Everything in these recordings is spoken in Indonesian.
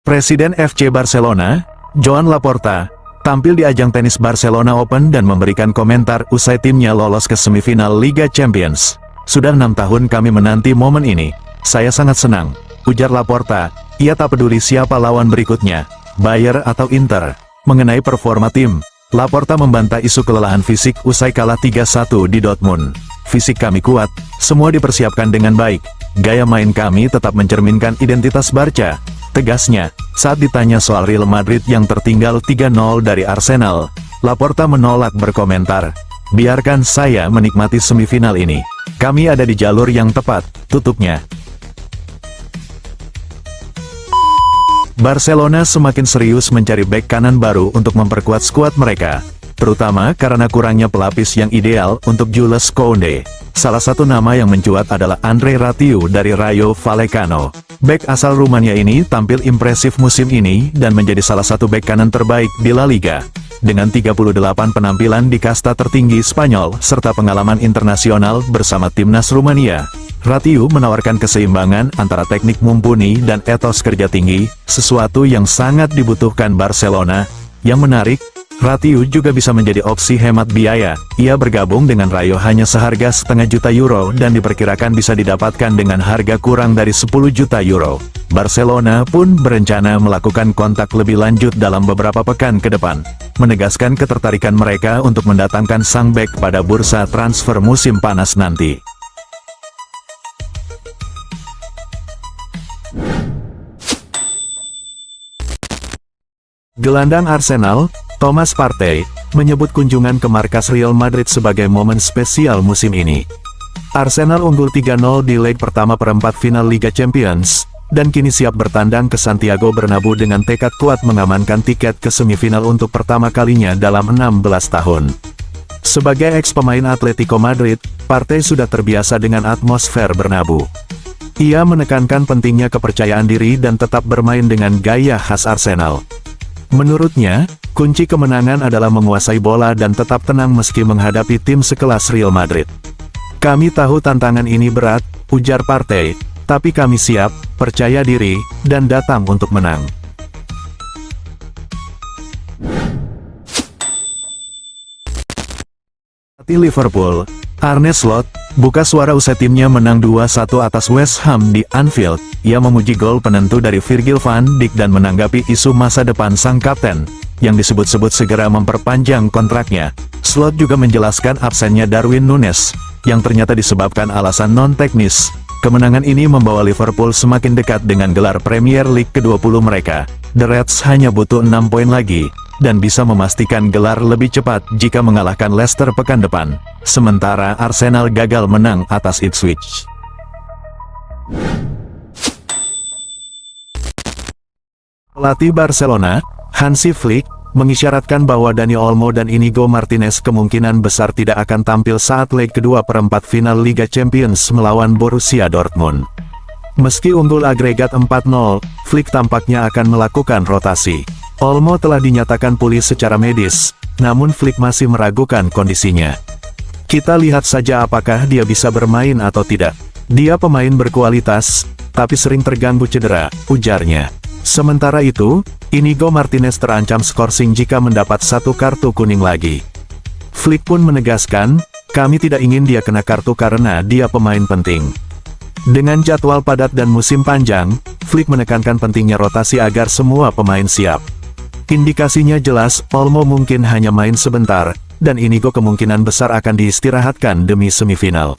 Presiden FC Barcelona, Joan Laporta, tampil di ajang tenis Barcelona Open dan memberikan komentar usai timnya lolos ke semifinal Liga Champions. Sudah 6 tahun kami menanti momen ini. Saya sangat senang, ujar Laporta. Ia tak peduli siapa lawan berikutnya, Bayern atau Inter. Mengenai performa tim, Laporta membantah isu kelelahan fisik usai kalah 3-1 di Dortmund. Fisik kami kuat, semua dipersiapkan dengan baik. Gaya main kami tetap mencerminkan identitas Barca, tegasnya. Saat ditanya soal Real Madrid yang tertinggal 3-0 dari Arsenal, Laporta menolak berkomentar. Biarkan saya menikmati semifinal ini. Kami ada di jalur yang tepat, tutupnya. Barcelona semakin serius mencari bek kanan baru untuk memperkuat skuad mereka, terutama karena kurangnya pelapis yang ideal untuk Jules Koundé. Salah satu nama yang mencuat adalah André Ratiu dari Rayo Vallecano. Bek asal Rumania ini tampil impresif musim ini dan menjadi salah satu bek kanan terbaik di La Liga. Dengan 38 penampilan di kasta tertinggi Spanyol serta pengalaman internasional bersama timnas Rumania, Ratiu menawarkan keseimbangan antara teknik mumpuni dan etos kerja tinggi, sesuatu yang sangat dibutuhkan Barcelona. Yang menarik, Ratiu juga bisa menjadi opsi hemat biaya. Ia bergabung dengan Rayo hanya seharga setengah juta euro dan diperkirakan bisa didapatkan dengan harga kurang dari 10 juta euro. Barcelona pun berencana melakukan kontak lebih lanjut dalam beberapa pekan ke depan, menegaskan ketertarikan mereka untuk mendatangkan sang bek pada bursa transfer musim panas nanti. Gelandang Arsenal, Thomas Partey, menyebut kunjungan ke markas Real Madrid sebagai momen spesial musim ini. Arsenal unggul 3-0 di leg pertama perempat final Liga Champions, dan kini siap bertandang ke Santiago Bernabeu dengan tekad kuat mengamankan tiket ke semifinal untuk pertama kalinya dalam 16 tahun. Sebagai ex-pemain Atletico Madrid, Partey sudah terbiasa dengan atmosfer Bernabeu. Ia menekankan pentingnya kepercayaan diri dan tetap bermain dengan gaya khas Arsenal. Menurutnya, kunci kemenangan adalah menguasai bola dan tetap tenang meski menghadapi tim sekelas Real Madrid. Kami tahu tantangan ini berat, ujar Partey, tapi kami siap, percaya diri, dan datang untuk menang. Pelatih Liverpool, Arne Slot, buka suara usai timnya menang 2-1 atas West Ham di Anfield. Ia memuji gol penentu dari Virgil van Dijk dan menanggapi isu masa depan sang kapten, yang disebut-sebut segera memperpanjang kontraknya. Slot juga menjelaskan absennya Darwin Núñez, yang ternyata disebabkan alasan non-teknis. Kemenangan ini membawa Liverpool semakin dekat dengan gelar Premier League ke-20 mereka. The Reds hanya butuh 6 poin lagi, dan bisa memastikan gelar lebih cepat jika mengalahkan Leicester pekan depan. Sementara Arsenal gagal menang atas Ipswich. Pelatih Barcelona, Hansi Flick, mengisyaratkan bahwa Dani Olmo dan Inigo Martinez kemungkinan besar tidak akan tampil saat leg kedua perempat final Liga Champions melawan Borussia Dortmund. Meski unggul agregat 4-0, Flick tampaknya akan melakukan rotasi. Olmo telah dinyatakan pulih secara medis, namun Flick masih meragukan kondisinya. Kita lihat saja apakah dia bisa bermain atau tidak. Dia pemain berkualitas, tapi sering terganggu cedera, ujarnya. Sementara itu, Inigo Martinez terancam skorsing jika mendapat 1 kartu kuning lagi. Flick pun menegaskan, kami tidak ingin dia kena kartu karena dia pemain penting. Dengan jadwal padat dan musim panjang, Flick menekankan pentingnya rotasi agar semua pemain siap. Indikasinya jelas, Olmo mungkin hanya main sebentar, dan Inigo kemungkinan besar akan diistirahatkan demi semifinal.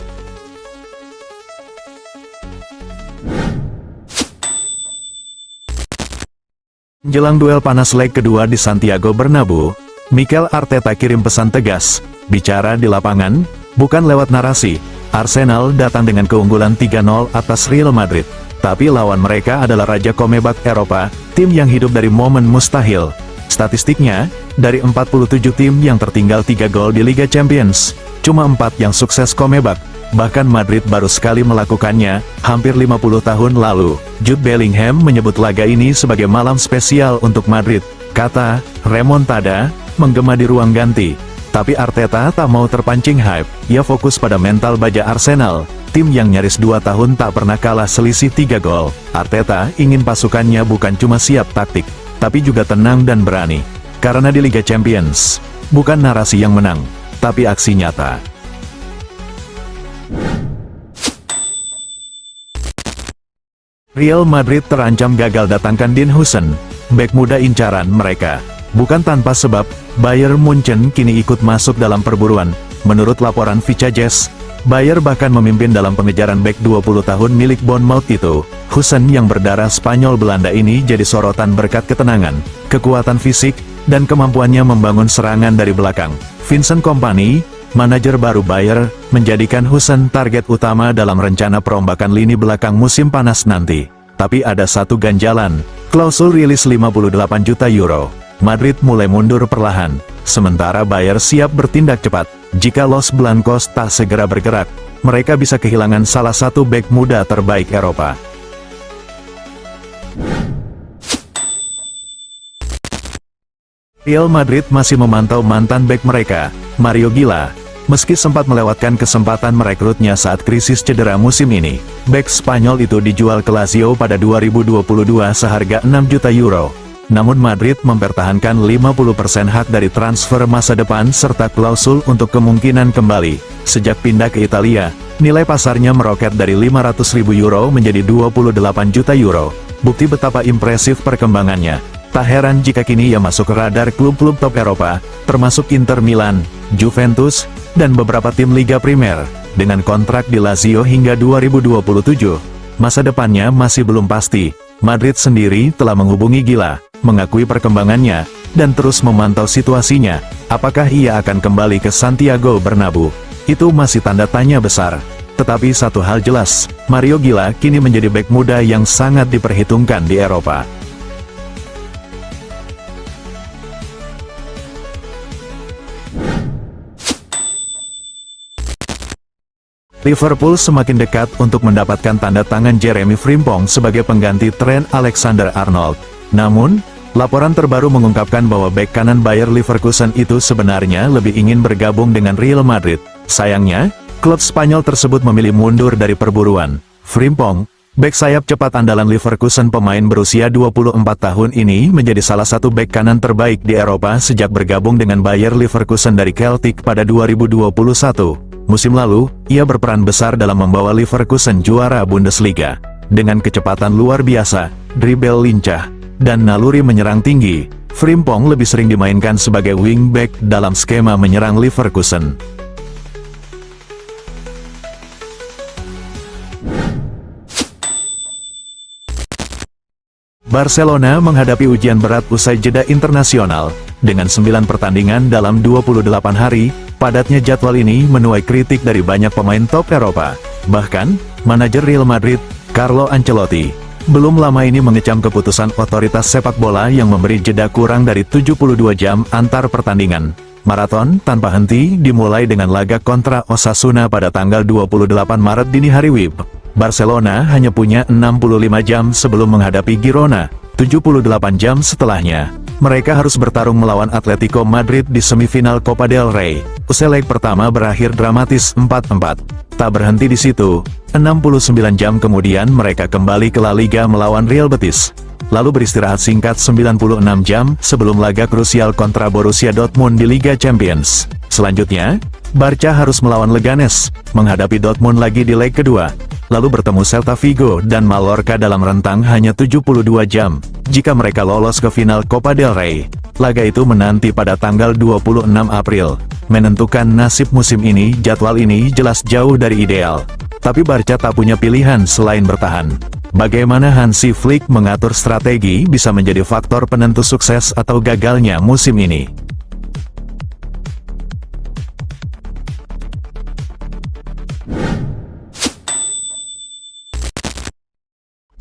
Jelang duel panas leg kedua di Santiago Bernabeu, Mikel Arteta kirim pesan tegas, bicara di lapangan, bukan lewat narasi. Arsenal datang dengan keunggulan 3-0 atas Real Madrid, tapi lawan mereka adalah Raja Komebak Eropa, tim yang hidup dari momen mustahil. Statistiknya, dari 47 tim yang tertinggal 3 gol di Liga Champions, cuma 4 yang sukses Komebak. Bahkan Madrid baru sekali melakukannya, hampir 50 tahun lalu. Jude Bellingham menyebut laga ini sebagai malam spesial untuk Madrid. Kata, remontada, menggema di ruang ganti. Tapi Arteta tak mau terpancing hype, ia fokus pada mental baja Arsenal. tim yang nyaris 2 tahun tak pernah kalah selisih 3 gol. Arteta ingin pasukannya bukan cuma siap taktik, tapi juga tenang dan berani. Karena di Liga Champions, bukan narasi yang menang, tapi aksi nyata. Real Madrid terancam gagal datangkan Dean Huijsen, bek muda incaran mereka. Bukan tanpa sebab, Bayern Munchen kini ikut masuk dalam perburuan. Menurut laporan Vicajes, Bayern bahkan memimpin dalam pengejaran bek 20 tahun milik Bournemouth itu. Huijsen yang berdarah Spanyol Belanda ini jadi sorotan berkat ketenangan, kekuatan fisik, dan kemampuannya membangun serangan dari belakang. Vincent Kompany, manajer baru Bayern, menjadikan Huijsen target utama dalam rencana perombakan lini belakang musim panas nanti. Tapi ada satu ganjalan, klausul rilis 58 juta euro. Madrid mulai mundur perlahan, sementara Bayern siap bertindak cepat. Jika Los Blancos tak segera bergerak, mereka bisa kehilangan salah satu bek muda terbaik Eropa. Real Madrid masih memantau mantan bek mereka, Mario Gila. Meski sempat melewatkan kesempatan merekrutnya saat krisis cedera musim ini, bek Spanyol itu dijual ke Lazio pada 2022 seharga 6 juta euro. Namun Madrid mempertahankan 50% hak dari transfer masa depan serta klausul untuk kemungkinan kembali. Sejak pindah ke Italia, nilai pasarnya meroket dari 500.000 euro menjadi 28 juta euro. Bukti betapa impresif perkembangannya. Tak heran jika kini ia masuk ke radar klub-klub top Eropa, termasuk Inter Milan, Juventus, dan beberapa tim Liga Primer. Dengan kontrak di Lazio hingga 2027, masa depannya masih belum pasti. Madrid sendiri telah menghubungi Gila, mengakui perkembangannya, dan terus memantau situasinya. Apakah ia akan kembali ke Santiago Bernabeu? Itu masih tanda tanya besar. Tetapi satu hal jelas, Mario Gila kini menjadi bek muda yang sangat diperhitungkan di Eropa. Liverpool semakin dekat untuk mendapatkan tanda tangan Jeremy Frimpong sebagai pengganti Trent Alexander-Arnold. Namun, laporan terbaru mengungkapkan bahwa bek kanan Bayer Leverkusen itu sebenarnya lebih ingin bergabung dengan Real Madrid. Sayangnya, klub Spanyol tersebut memilih mundur dari perburuan. Frimpong, bek sayap cepat andalan Leverkusen pemain berusia 24 tahun ini menjadi salah satu bek kanan terbaik di Eropa sejak bergabung dengan Bayer Leverkusen dari Celtic pada 2021. Musim lalu, ia berperan besar dalam membawa Leverkusen juara Bundesliga. Dengan kecepatan luar biasa, dribble lincah, dan naluri menyerang tinggi, Frimpong lebih sering dimainkan sebagai wingback dalam skema menyerang Leverkusen. Barcelona menghadapi ujian berat usai jeda internasional. Dengan 9 pertandingan dalam 28 hari, padatnya jadwal ini menuai kritik dari banyak pemain top Eropa. Bahkan, manajer Real Madrid, Carlo Ancelotti, belum lama ini mengecam keputusan otoritas sepak bola yang memberi jeda kurang dari 72 jam antar pertandingan. Maraton tanpa henti dimulai dengan laga kontra Osasuna pada tanggal 28 Maret dini hari WIB. Barcelona hanya punya 65 jam sebelum menghadapi Girona, 78 jam setelahnya. Mereka harus bertarung melawan Atletico Madrid di semifinal Copa del Rey. Usai leg pertama berakhir dramatis 4-4. Tak berhenti di situ, 69 jam kemudian mereka kembali ke La Liga melawan Real Betis. Lalu beristirahat singkat 96 jam sebelum laga krusial kontra Borussia Dortmund di Liga Champions. Selanjutnya, Barca harus melawan Leganes, menghadapi Dortmund lagi di leg kedua. Lalu bertemu Celta Vigo dan Mallorca dalam rentang hanya 72 jam. Jika mereka lolos ke final Copa del Rey, laga itu menanti pada tanggal 26 April. Menentukan nasib musim ini, jadwal ini jelas jauh dari ideal. Tapi Barca tak punya pilihan selain bertahan. Bagaimana Hansi Flick mengatur strategi bisa menjadi faktor penentu sukses atau gagalnya musim ini.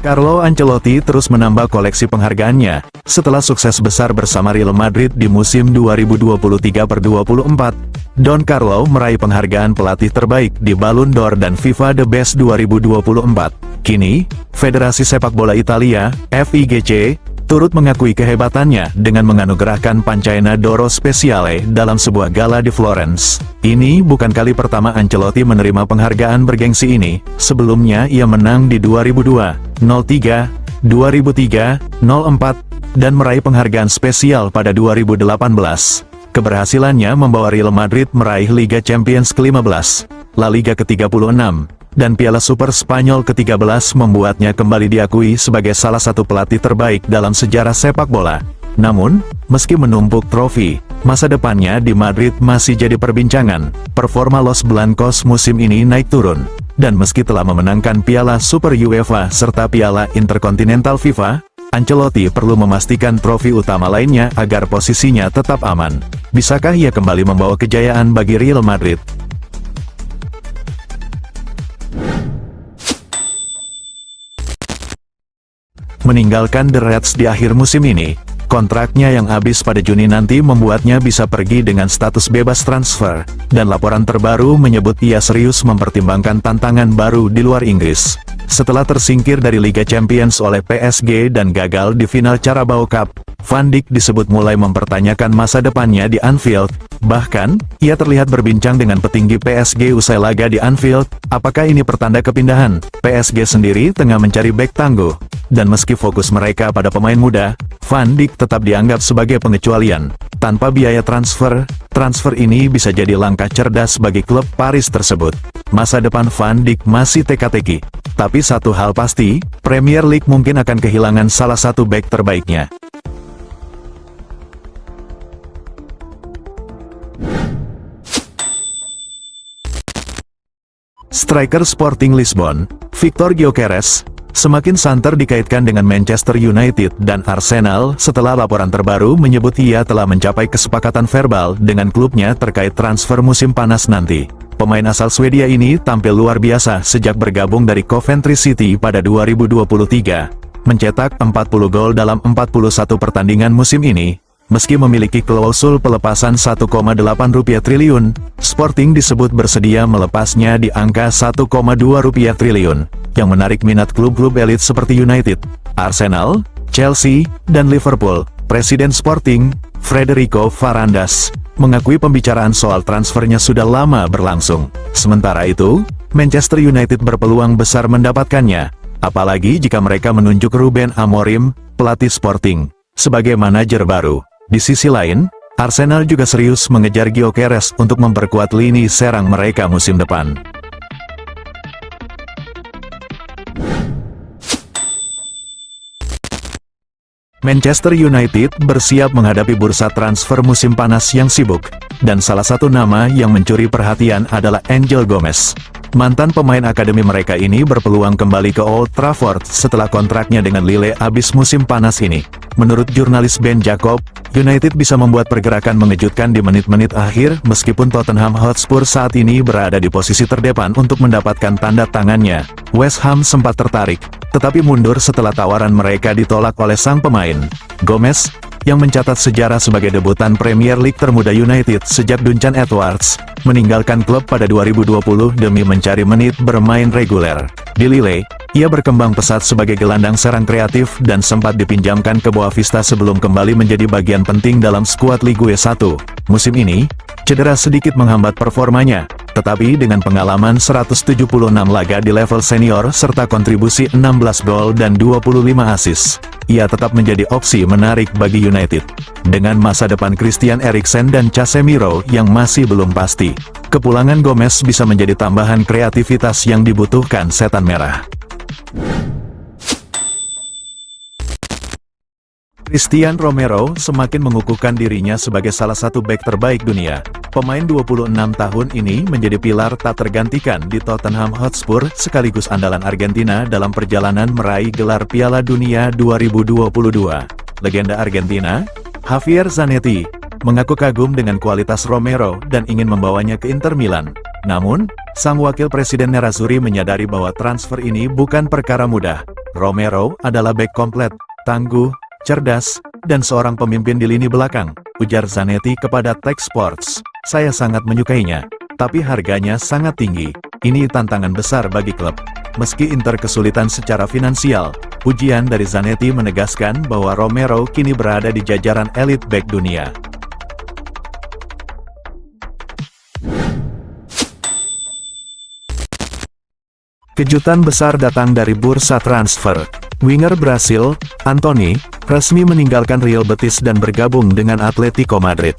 Carlo Ancelotti terus menambah koleksi penghargaannya. Setelah sukses besar bersama Real Madrid di musim 2023/24, Don Carlo meraih penghargaan pelatih terbaik di Ballon d'Or dan FIFA The Best 2024. Kini, Federasi Sepak Bola Italia, FIGC, turut mengakui kehebatannya dengan menganugerahkan Pancaena d'Oro Speciale dalam sebuah gala di Florence. Ini bukan kali pertama Ancelotti menerima penghargaan bergengsi ini. Sebelumnya ia menang di 2002, 03, 2003, 04, dan meraih penghargaan spesial pada 2018. Keberhasilannya membawa Real Madrid meraih Liga Champions ke-15, La Liga ke-36, dan Piala Super Spanyol ke-13 membuatnya kembali diakui sebagai salah satu pelatih terbaik dalam sejarah sepak bola. Namun, meski menumpuk trofi, masa depannya di Madrid masih jadi perbincangan. Performa Los Blancos musim ini naik turun, dan meski telah memenangkan Piala Super UEFA serta Piala Interkontinental FIFA, Ancelotti perlu memastikan trofi utama lainnya agar posisinya tetap aman. Bisakah ia kembali membawa kejayaan bagi Real Madrid? Meninggalkan The Reds di akhir musim ini, kontraknya yang habis pada Juni nanti membuatnya bisa pergi dengan status bebas transfer, dan laporan terbaru menyebut ia serius mempertimbangkan tantangan baru di luar Inggris. Setelah tersingkir dari Liga Champions oleh PSG dan gagal di final Carabao Cup, Van Dijk disebut mulai mempertanyakan masa depannya di Anfield. Bahkan, ia terlihat berbincang dengan petinggi PSG usai laga di Anfield. Apakah ini pertanda kepindahan? PSG sendiri tengah mencari bek tangguh. Dan meski fokus mereka pada pemain muda, Van Dijk tetap dianggap sebagai pengecualian. Tanpa biaya transfer ini bisa jadi langkah cerdas bagi klub Paris tersebut. Masa depan Van Dijk masih teka-teki. Tapi satu hal pasti, Premier League mungkin akan kehilangan salah satu bek terbaiknya. Striker Sporting Lisbon, Victor Gyökeres, semakin santer dikaitkan dengan Manchester United dan Arsenal setelah laporan terbaru menyebut ia telah mencapai kesepakatan verbal dengan klubnya terkait transfer musim panas nanti. Pemain asal Swedia ini tampil luar biasa sejak bergabung dari Coventry City pada 2023, mencetak 40 gol dalam 41 pertandingan musim ini. Meski memiliki klausul pelepasan 1,8 triliun, Sporting disebut bersedia melepasnya di angka 1,2 triliun, yang menarik minat klub-klub elit seperti United, Arsenal, Chelsea, dan Liverpool. Presiden Sporting, Frederico Varandas, mengakui pembicaraan soal transfernya sudah lama berlangsung. Sementara itu, Manchester United berpeluang besar mendapatkannya, apalagi jika mereka menunjuk Ruben Amorim, pelatih Sporting, sebagai manajer baru. Di sisi lain, Arsenal juga serius mengejar Gyökeres untuk memperkuat lini serang mereka musim depan. Manchester United bersiap menghadapi bursa transfer musim panas yang sibuk, dan salah satu nama yang mencuri perhatian adalah Angel Gomez. Mantan pemain akademi mereka ini berpeluang kembali ke Old Trafford setelah kontraknya dengan Lille habis musim panas ini. Menurut jurnalis Ben Jacob, United bisa membuat pergerakan mengejutkan di menit-menit akhir meskipun Tottenham Hotspur saat ini berada di posisi terdepan untuk mendapatkan tanda tangannya. West Ham sempat tertarik, tetapi mundur setelah tawaran mereka ditolak oleh sang pemain. Gomez, yang mencatat sejarah sebagai debutan Premier League termuda United sejak Duncan Edwards, meninggalkan klub pada 2020 demi mencari menit bermain reguler. Di Lille, ia berkembang pesat sebagai gelandang serang kreatif dan sempat dipinjamkan ke Boavista sebelum kembali menjadi bagian penting dalam skuad Ligue 1. Musim ini, cedera sedikit menghambat performanya, tetapi dengan pengalaman 176 laga di level senior serta kontribusi 16 gol dan 25 assist, ia tetap menjadi opsi menarik bagi United. Dengan masa depan Christian Eriksen dan Casemiro yang masih belum pasti, kepulangan Gomez bisa menjadi tambahan kreativitas yang dibutuhkan setan merah. Christian Romero semakin mengukuhkan dirinya sebagai salah satu bek terbaik dunia. Pemain 26 tahun ini menjadi pilar tak tergantikan di Tottenham Hotspur sekaligus andalan Argentina dalam perjalanan meraih gelar Piala Dunia 2022. Legenda Argentina, Javier Zanetti, mengaku kagum dengan kualitas Romero dan ingin membawanya ke Inter Milan. Namun, sang wakil presiden Nerazzurri menyadari bahwa transfer ini bukan perkara mudah. Romero adalah bek komplet, tangguh, cerdas, dan seorang pemimpin di lini belakang, ujar Zanetti kepada Tech Sports. Saya sangat menyukainya, tapi harganya sangat tinggi. Ini tantangan besar bagi klub. Meski Inter kesulitan secara finansial, Pujian dari Zanetti menegaskan bahwa Romero kini berada di jajaran elit bek dunia. Kejutan besar datang dari bursa transfer. Winger Brasil, Antony, resmi meninggalkan Real Betis dan bergabung dengan Atletico Madrid.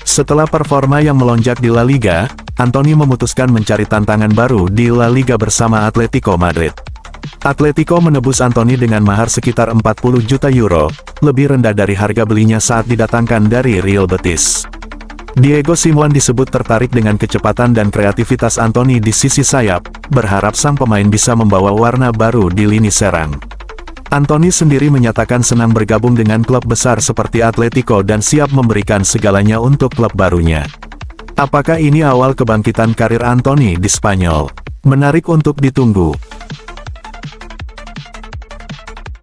Setelah performa yang melonjak di La Liga, Antony memutuskan mencari tantangan baru di La Liga bersama Atletico Madrid. Atletico menebus Antony dengan mahar sekitar 40 juta euro, lebih rendah dari harga belinya saat didatangkan dari Real Betis. Diego Simeone disebut tertarik dengan kecepatan dan kreativitas Antony di sisi sayap, berharap sang pemain bisa membawa warna baru di lini serang. Antony sendiri menyatakan senang bergabung dengan klub besar seperti Atletico dan siap memberikan segalanya untuk klub barunya. Apakah ini awal kebangkitan karir Antony di Spanyol? Menarik untuk ditunggu.